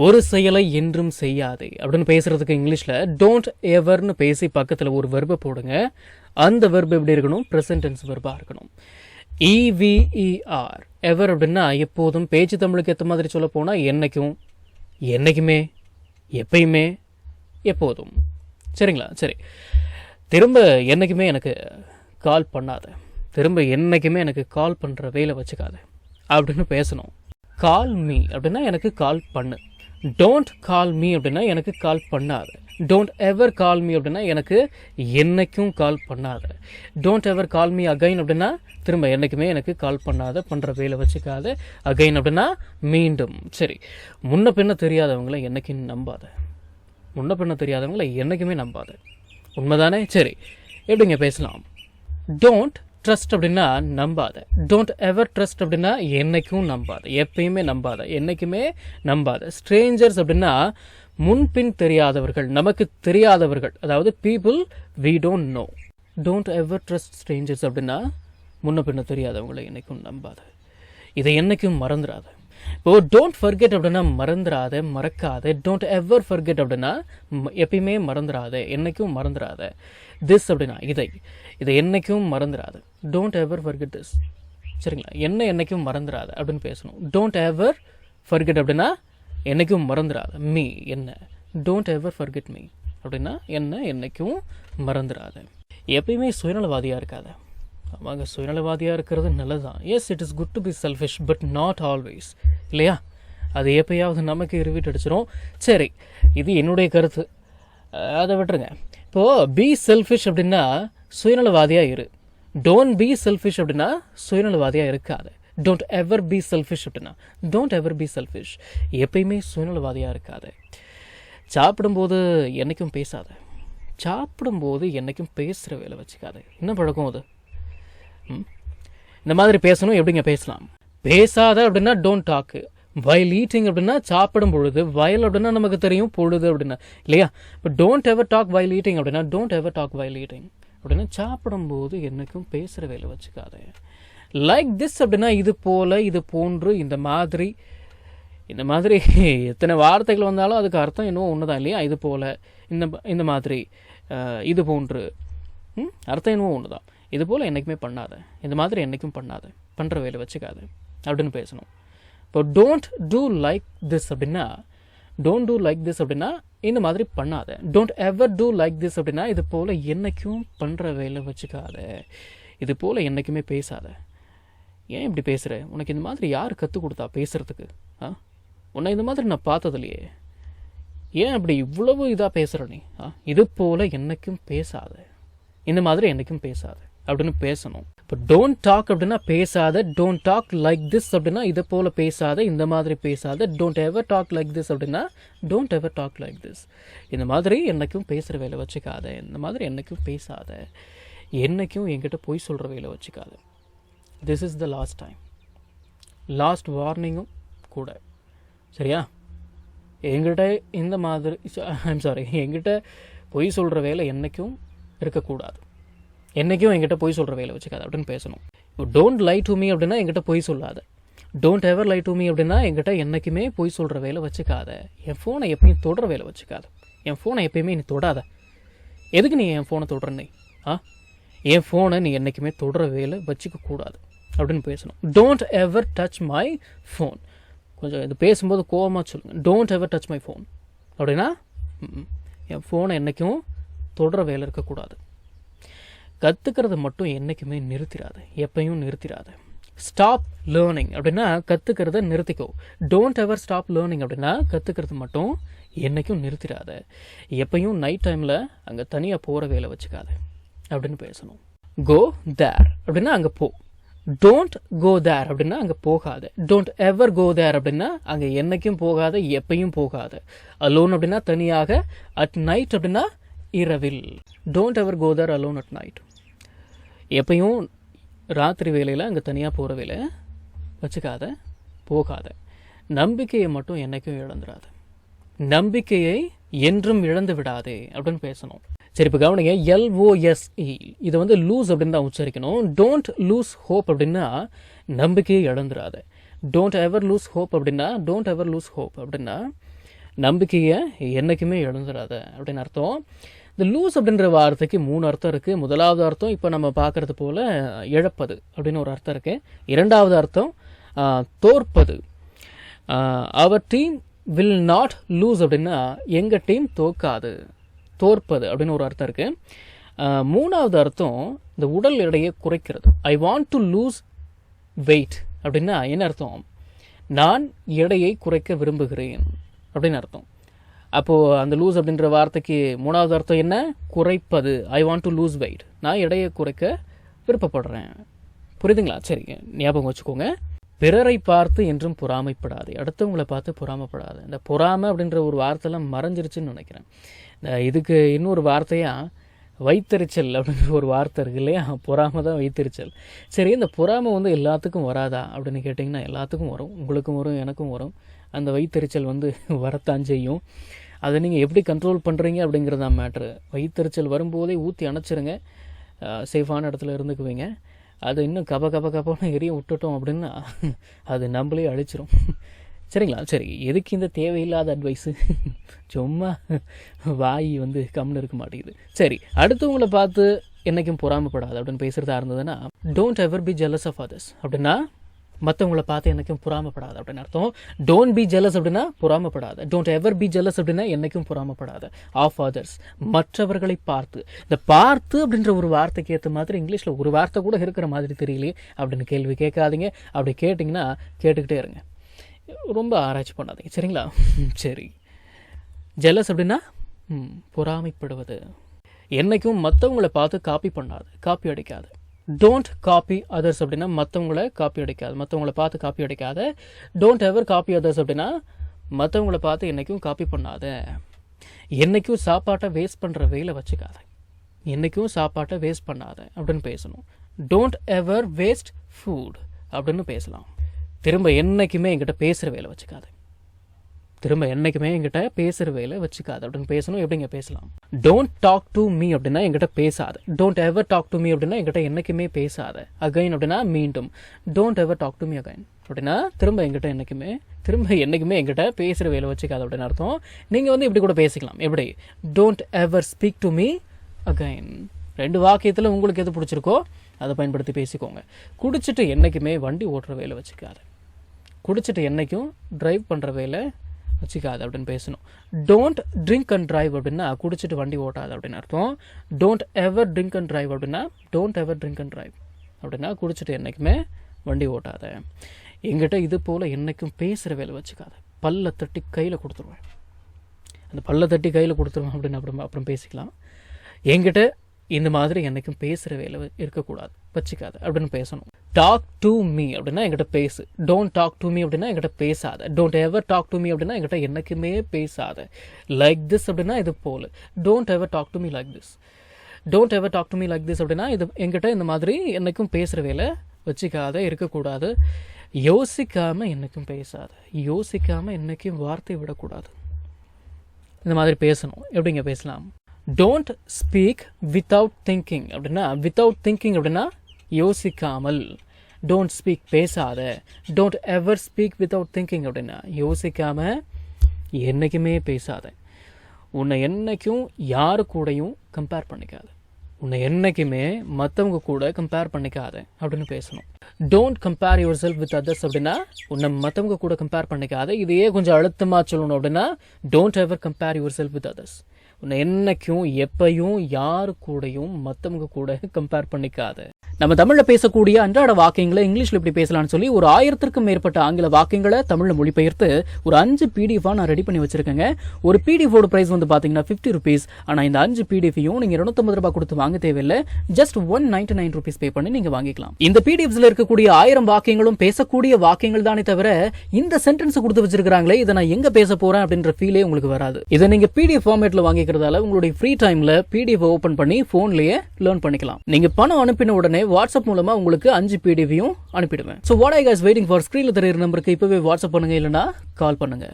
ஒரு செயலை என்றும் செய்யாதே அப்படின்னு பேசுறதுக்கு இங்கிலீஷில் டோன்ட் எவர்னு பேசி பக்கத்தில் ஒரு வெர்பை போடுங்க. அந்த வெர்பு எப்படி இருக்கணும்? ப்ரெசன்ட் டென்ஸ் வெர்பாக இருக்கணும். EVER எவர் அப்படின்னா எப்போதும். பேச்சு தமிழுக்கு ஏற்ற மாதிரி சொல்ல போனால் என்னைக்கும், என்னைக்குமே, எப்பயுமே, எப்போதும். சரிங்களா? சரி, திரும்ப என்னைக்குமே எனக்கு கால் பண்ணாத, திரும்ப என்னைக்குமே எனக்கு கால் பண்ணுற வேலை வச்சுக்காத அப்படின்னு பேசணும். கால் மீ அப்படின்னா எனக்கு கால் பண்ணு. டோன்ட் கால் மீ அப்படின்னா எனக்கு கால் பண்ணாத. டோன்ட் எவர் கால் மீ அப்படின்னா எனக்கு என்னைக்கும் கால் பண்ணாத. Don't ever call me again அப்படின்னா திரும்ப என்றைக்குமே எனக்கு கால் பண்ணாத, பண்ணுற வேலை வச்சுக்காத. அகைன் அப்படின்னா மீண்டும். சரி, முன்ன பின்ன தெரியாதவங்களை என்றைக்கும் நம்பாத. முன்ன பின்ன தெரியாதவங்களை என்றைக்குமே நம்பாத. உண்மைதானே? சரி, எப்படிங்க பேசலாம்? டோன்ட் ட்ரஸ்ட் அப்படின்னா நம்பாத. டோன்ட் எவர் ட்ரஸ்ட் அப்படின்னா என்னைக்கும் நம்பாத, எப்பயுமே நம்பாத, என்னைக்குமே நம்பாத. ஸ்ட்ரேஞ்சர்ஸ் அப்படின்னா முன்பின் தெரியாதவர்கள், நமக்கு தெரியாதவர்கள், அதாவது people we don't know. Don't ever trust strangers அப்படின்னா முன்ன பின்ன தெரியாதவங்களை என்னைக்கும் நம்பாத. இதை என்னைக்கும் மறந்துடாத. இப்போ டோன்ட் ஃபர்கெட் அப்படின்னா மறந்துடாத, மறக்காத. டோன்ட் எவர் ஃபர்கெட் அப்படின்னா எப்பயுமே மறந்துடாத, என்னைக்கும் மறந்துடாத. திஸ் அப்படின்னா இதை என்னைக்கும் மறந்துடாத. Don't ever forget this. சரிங்களா? என்னைக்கும் மறந்துடாத அப்படின்னு பேசணும். டோன்ட் எவர் ஃபர்கெட் அப்படின்னா என்னைக்கும் மறந்துடாத. மீ என்ன. டோன்ட் எவர் ஃபர்கெட் மீ அப்படின்னா என்னைக்கும் மறந்துடாத. எப்பயுமே சுயநலவாதியாக இருக்காத. ஆமாங்க, சுயநலவாதியாக இருக்கிறது நல்லதுதான். Yes, it is good to be selfish, but not always, இல்லையா? அது எப்பயாவது நமக்கு இருவிட்டு அடிச்சிடும். சரி, இது என்னுடைய கருத்து, அதை விட்டுருங்க. இப்போது பி செல்ஃபிஷ் அப்படின்னா சுயநலவாதியாக இரு. டோன்ட் பி செல்ஃபிஷ் அப்படின்னா சுயநலவாதியாக இருக்காது. டோன்ட் எவர் பி செல்ஃபிஷ் அப்படின்னா டோன்ட் எவர் பி செல்ஃபிஷ், எப்பயுமே சுயநலவாதியாக இருக்காது. சாப்பிடும்போது என்றைக்கும் பேசாத. சாப்பிடும்போது என்றைக்கும் பேசுகிற வேலை வச்சுக்காது. என்ன பழக்கம் அது? இந்த மாதிரி பேசணும். எப்படிங்க பேசலாம்? பேசாத அப்படின்னா டோன்ட் டாக்கு. வயல் ஈட்டிங் அப்படின்னா சாப்பிடும் பொழுது. வயல் அப்படின்னா நமக்கு தெரியும், பொழுது அப்படின்னா, இல்லையா? இப்போ டோன்ட் எவர் டாக் வயல் ஈட்டிங் அப்படின்னா டோன்ட் எவர் டாக் வயல் ஈட்டிங் அப்படின்னா சாப்பிடும்போது என்றைக்கும் பேசுகிற வேலை வச்சுக்காத. லைக் திஸ் அப்படின்னா இது போல, இது போன்று, இந்த மாதிரி எத்தனை வார்த்தைகள் வந்தாலும் அதுக்கு அர்த்தம் இன்னும் ஒன்று தான், இல்லையா? இது போல, இந்த மாதிரி, இது போன்று, அர்த்தம் இன்னும் ஒன்று தான். இது போல் என்றைக்குமே பண்ணாத, இந்த மாதிரி என்றைக்கும் பண்ணாத, பண்ணுற வேலை வச்சுக்காது அப்படின்னு பேசணும். இப்போ டோன்ட் டூ லைக் திஸ் அப்படின்னா டோன்ட் டூ லைக் திஸ் அப்படின்னா இந்த மாதிரி பண்ணாத. Don't ever do like this அப்படின்னா இது போல் என்றைக்கும் பண்ணுற வேலை வச்சுக்காத, இது போல் என்றைக்குமே பேசாத. ஏன் இப்படி பேசுகிற? உனக்கு இந்த மாதிரி யார் கற்றுக் கொடுத்தா பேசுகிறதுக்கு? உன்னை இந்த மாதிரி நான் பார்த்ததில்லையே, ஏன் அப்படி இவ்வளவு இதாக பேசுகிற நீ? இது போல் என்றைக்கும் பேசாத, இந்த மாதிரி என்றைக்கும் பேசாத அப்படின்னு பேசணும். இப்போ டோன்ட் டாக் அப்படின்னா பேசாத. டோன்ட் டாக் லைக் திஸ் அப்படின்னா இதை போல் பேசாத, இந்த மாதிரி பேசாத. Don't ever talk like this அப்படின்னா don't ever talk like this, இந்த மாதிரி என்றைக்கும் பேசுகிற வேலை வச்சுக்காத, இந்த மாதிரி என்றைக்கும் பேசாத, என்றைக்கும் என்கிட்ட பொய் சொல்கிற வேலை வச்சுக்காத. This is the last time, last வார்னிங்கும் கூட, சரியா? என்கிட்ட இந்த மாதிரி என்கிட்ட பொய் சொல்கிற வேலை என்றைக்கும் இருக்கக்கூடாது, என்றைக்கும் என்கிட்ட பொய் சொல்கிற வேலை வச்சுக்காது அப்படின்னு பேசணும். இப்போ டோன்ட் லை டு மீ அப்படின்னா என்கிட்ட பொய் சொல்லாத. Don't ever lie to me அப்படின்னா என்கிட்ட என்றைக்குமே பொய் சொல்கிற வேலை வச்சுக்காத. என் ஃபோனை எப்பயும் தொடர வேலை வச்சுக்காத. என் ஃபோனை எப்பயுமே நீ தொடாத. எதுக்கு நீ என் ஃபோனை தொடர்னே? என் ஃபோனை நீ என்றைக்குமே தொடர வேலை வச்சுக்க கூடாது அப்படின்னு பேசணும். Don't ever touch my phone. கொஞ்சம் இது பேசும்போது கோவமாக சொல்லுங்கள். Don't ever touch my phone அப்படின்னா என் ஃபோனை என்றைக்கும் தொடர வேலை இருக்கக்கூடாது. கற்றுக்கிறது மட்டும் என்றைக்குமே நிறுத்திடாத, எப்பையும் நிறுத்திடாத. ஸ்டாப் லேர்னிங் அப்படின்னா கற்றுக்கிறத நிறுத்திக்கோ. டோன்ட் எவர் ஸ்டாப் லேர்னிங் அப்படின்னா கற்றுக்கிறது மட்டும் என்றைக்கும் நிறுத்திடாத. எப்பையும் நைட் டைமில் அங்கே தனியாக போகிற வேலை வச்சுக்காத அப்படின்னு பேசணும். கோ தேர் அப்படின்னா அங்கே போ. டோன்ட் கோ தேர் அப்படின்னா அங்கே போகாத. டோன்ட் எவர் கோ தேர் அப்படின்னா அங்கே என்றைக்கும் போகாத, எப்பையும் போகாத. அலோன் அப்படின்னா தனியாக. அட் நைட் அப்படின்னா இரவில். Don't ever go there alone at night. எப்பயும் ராத்திரி வேலையில் அங்கே தனியாக போகிற வேலை வச்சுக்காத, போகாத. நம்பிக்கையை மட்டும் என்றைக்கும் இழந்துடாத. நம்பிக்கையை என்றும் இழந்து விடாதே அப்படின்னு பேசணும். சரி, இப்போ கவனிங்க. LOSE இதை லூஸ் அப்படின்னு தான் உச்சரிக்கணும். டோன்ட் லூஸ் ஹோப் அப்படின்னா நம்பிக்கையை இழந்துடாத. டோன்ட் எவர் லூஸ் ஹோப் அப்படின்னா டோன்ட் எவர் லூஸ் ஹோப் அப்படின்னா நம்பிக்கையை என்றைக்குமே இழந்துடாத அப்படின்னு அர்த்தம். இந்த லூஸ் அப்படின்ற வார்த்தைக்கு 3 அர்த்தம் இருக்குது. முதலாவது அர்த்தம் இப்போ நம்ம பார்க்குறது போல் இழப்பது அப்படின்னு ஒரு அர்த்தம் இருக்குது. இரண்டாவது அர்த்தம் தோற்பது. Our team will not loose அப்படின்னா எங்கள் டீம் தோற்காது, தோற்பது அப்படின்னு ஒரு அர்த்தம் இருக்குது. மூணாவது அர்த்தம் இந்த உடல் எடையை குறைக்கிறது. I want to lose weight அப்படின்னா என்ன அர்த்தம்? நான் எடையை குறைக்க விரும்புகிறேன் அப்படின்னு அர்த்தம். அப்போது அந்த லூஸ் அப்படின்ற வார்த்தைக்கு மூணாவது அர்த்தம் என்ன? குறைப்பது. I want to lose weight, நான் எடையை குறைக்க விருப்பப்படுறேன். புரியுதுங்களா? சரிங்க, ஞாபகம் வச்சுக்கோங்க. பிறரை பார்த்து என்றும் பொறாமைப்படாது, அடுத்தவங்களை பார்த்து பொறாமைப்படாது. இந்த பொறாமை அப்படின்ற ஒரு வார்த்தைலாம் மறைஞ்சிருச்சுன்னு நினைக்கிறேன். இதுக்கு இன்னொரு வார்த்தையாக வைத்தறிச்சல் அப்படின்ற ஒரு வார்த்தை இருக்குது இல்லையா? பொறாமை தான் வைத்தறிச்சல். சரி, இந்த பொறாமை வந்து எல்லாத்துக்கும் வராதா அப்படின்னு கேட்டிங்கன்னா எல்லாத்துக்கும் வரும். உங்களுக்கும் வரும், எனக்கும் வரும். அந்த வைத்தறிச்சல் வந்து வரத்தான் செய்யும். அதை நீங்கள் எப்படி கண்ட்ரோல் பண்ணுறீங்க அப்படிங்கிறது தான் மேட்ரு. வைத்தறிச்சல் வரும்போதே ஊற்றி அணைச்சிருங்க, சேஃபான இடத்துல இருந்துக்குவீங்க. அது இன்னும் கபன்னு எரிய விட்டுட்டோம் அப்படின்னா அது நம்மளே அழிச்சிரும். சரிங்களா? சரி, எதுக்கு இந்த தேவையில்லாத அட்வைஸு? சும்மா வாய் வந்து கம்னு இருக்க மாட்டேங்குது. சரி, அடுத்தவங்களை பார்த்து என்றைக்கும் பொறாமப்படாது அப்படின்னு பேசுகிறதா இருந்ததுன்னா don't ever be jealous of others அப்படின்னா மற்றவங்கள பார்த்து என்றைக்கும் பொறாமப்படாது அப்படின்னு அர்த்தம். டோன்ட் பி ஜெலஸ் அப்படின்னா பொறாமப்படாது. டோன்ட் எவர் பி ஜெலஸ் அப்படின்னா என்றைக்கும் பொறாமப்படாது. ஆஃப் அதர்ஸ், மற்றவர்களை பார்த்து. இந்த பார்த்து அப்படின்ற ஒரு வார்த்தைக்கு ஏற்ற மாதிரி இங்கிலீஷில் ஒரு வார்த்தை கூட இருக்கிற மாதிரி தெரியலையே அப்படின்னு கேள்வி கேட்காதீங்க. அப்படி கேட்டிங்கன்னா கேட்டுக்கிட்டே இருங்க, ரொம்ப ஆராய்ச்சி பண்ணாதீங்க. சரிங்களா? சரி, ஜெலஸ் அப்படின்னா பொறாமைப்படுவது. என்றைக்கும் மற்றவங்களை பார்த்து காப்பி பண்ணாது, காப்பி அடிக்காது. டோன்ட் காப்பி அதர்ஸ் அப்படின்னா மற்றவங்கள காப்பி அடிக்காது, மற்றவங்கள பார்த்து காப்பி அடிக்காத. டோன்ட் எவர் காப்பி அதர்ஸ் அப்படின்னா மற்றவங்கள பார்த்து என்றைக்கும் காப்பி பண்ணாத. என்றைக்கும் சாப்பாட்டை வேஸ்ட் பண்ணுற வேலை வச்சுக்காத, என்றைக்கும் சாப்பாட்டை வேஸ்ட் பண்ணாத அப்படின்னு பேசணும். டோன்ட் எவர் வேஸ்ட் ஃபுட் அப்படின்னு பேசலாம். திரும்ப என்றைக்குமே என்கிட்ட பேசுகிற வேலை வச்சுக்காத, திரும்ப என்றைக்குமே என்கிட்ட பேசுகிற வேலை வச்சுக்காது அப்படின்னு பேசணும். எப்படிங்க பேசலாம்? டோன்ட் டாக் டு மீ அப்படின்னா என்கிட்ட பேசாத. Don't ever talk to me அப்படின்னா என்கிட்ட என்றைக்குமே பேசாத. அகைன் அப்படின்னா மீண்டும். Don't ever talk to me again அப்படின்னா திரும்ப என்றைக்குமே என்கிட்ட பேசுகிற வேலை வச்சுக்காது அப்படின்னு அர்த்தம். நீங்கள் வந்து இப்படி கூட பேசிக்கலாம். எப்படி? Don't ever speak to me again. 2 வாக்கியத்தில் உங்களுக்கு எது பிடிச்சிருக்கோ அதை பயன்படுத்தி பேசிக்கோங்க. குடிச்சிட்டு என்றைக்குமே வண்டி ஓட்டுற வேலை வச்சுக்காது, குடிச்சிட்டு என்றைக்கும் ட்ரைவ் பண்ணுற வேலை வச்சுக்காது அப்படின்னு பேசணும். டோன்ட் ட்ரிங்க் அண்ட் ட்ரைவ் அப்படின்னா குடிச்சிட்டு வண்டி ஓட்டாது அப்படின்னு அர்த்தம். Don't ever drink and drive அப்படின்னா don't ever drink and drive அப்படின்னா குடிச்சிட்டு என்றைக்குமே வண்டி ஓட்டாத. எங்கிட்ட இது போல் என்றைக்கும் பேசுகிற வேலை வச்சுக்காத. பல்ல தட்டி கையில் கொடுத்துருவேன், அந்த பல்ல தட்டி கையில் கொடுத்துருவேன் அப்படின்னு அப்புறம் பேசிக்கலாம். என்கிட்ட இந்த மாதிரி என்றைக்கும் பேசுகிற வேலை இருக்கக்கூடாது, வச்சுக்காது அப்படின்னு பேசணும். டாக் டு மீ அப்படின்னா என்கிட்ட பேசு. டோன்ட் டாக் டு மீ அப்படின்னா என்கிட்ட பேசாத. Don't ever talk to me அப்படின்னா என்கிட்ட என்றைக்குமே பேசாத. லைக் திஸ் அப்படின்னா இது போல். Don't ever talk to me like this. Don't ever talk to me like this அப்படின்னா இது என்கிட்ட இந்த மாதிரி என்றைக்கும் பேசுகிற வேலை வச்சுக்காத, இருக்கக்கூடாது. யோசிக்காமல் என்றைக்கும் பேசாத, யோசிக்காமல் என்றைக்கும் வார்த்தை விடக்கூடாது. இந்த மாதிரி பேசணும். எப்படிங்க பேசலாம்? டோன்ட் ஸ்பீக் வித்தவுட் திங்கிங் அப்படின்னா வித்தவுட் திங்கிங் அப்படின்னா யோசிக்காமல். டோன்ட் ஸ்பீக் பேசாத. Don't ever speak without thinking அப்படின்னா யோசிக்காமல் என்றைக்குமே பேசாத. உன்னை என்றைக்கும் யாரு கூடயும் கம்பேர் பண்ணிக்காத, உன்னை என்றைக்குமே மற்றவங்க கூட கம்பேர் பண்ணிக்காத அப்படின்னு பேசணும். Don't compare your self with others அப்படின்னா உன்னை மற்றவங்க கூட கம்பேர் பண்ணிக்காத. இதையே கொஞ்சம் அழுத்தமாக சொல்லணும் அப்படின்னா don't ever compare your self with others. உன்னை என்னைக்கும் எப்பையும் யாரு கூடயும் மற்றவங்க கூட கம்பேர் பண்ணிக்காத. நம்ம தமிழில் பேசக்கூடிய அன்றாட வாக்கியங்களை இங்கிலீஷில் இப்படி பேசலாம்னு சொல்லி ஒரு 1000க்கும் மேற்பட்ட ஆங்கில வாக்கியங்களை தமிழில் மொழிபெயர்த்து ஒரு 5 PDF நான் ரெடி பண்ணி வச்சிருக்கேங்க. ஒரு பிடிஎஃபோட பிரைஸ் வந்து பார்த்தீங்கன்னா 50 rupees. ஆனால் இந்த 5 PDFையும் நீங்கள் 250 ரூபாய் கொடுத்து வாங்க தேவையில்லை. ஜஸ்ட் 199 rupees பே பண்ணி நீங்கள் வாங்கிக்கலாம். இந்த PDFஸ்ல இருக்கக்கூடிய 1000 வாக்கியங்களும் பேசக்கூடிய வாக்கியங்கள் தானே தவிர இந்த சென்டென்ஸ் கொடுத்து வச்சிருக்காங்களே இதை நான் எங்க பேச போறேன் அப்படின்ற ஃபீலே உங்களுக்கு வராது. இதை நீங்க PDF ஃபார்மேட்ல வாங்கிக்கிறதால உங்களுடைய ஃப்ரீ டைம்ல PDF ஓபன் பண்ணி போன்லயே லேர்ன் பண்ணிக்கலாம். நீங்க பணம் அனுப்பின உடனே வாட்ஸ்அப் மூலமா உங்களுக்கு 5 PDFையும் அனுப்பிடுவேன். So what are you guys waiting for? ஸ்கிரீன்ல தெரியுற நம்பருக்கு இப்பவே வாட்ஸ்அப் பண்ணுங்க, இல்லனா கால் பண்ணுங்க.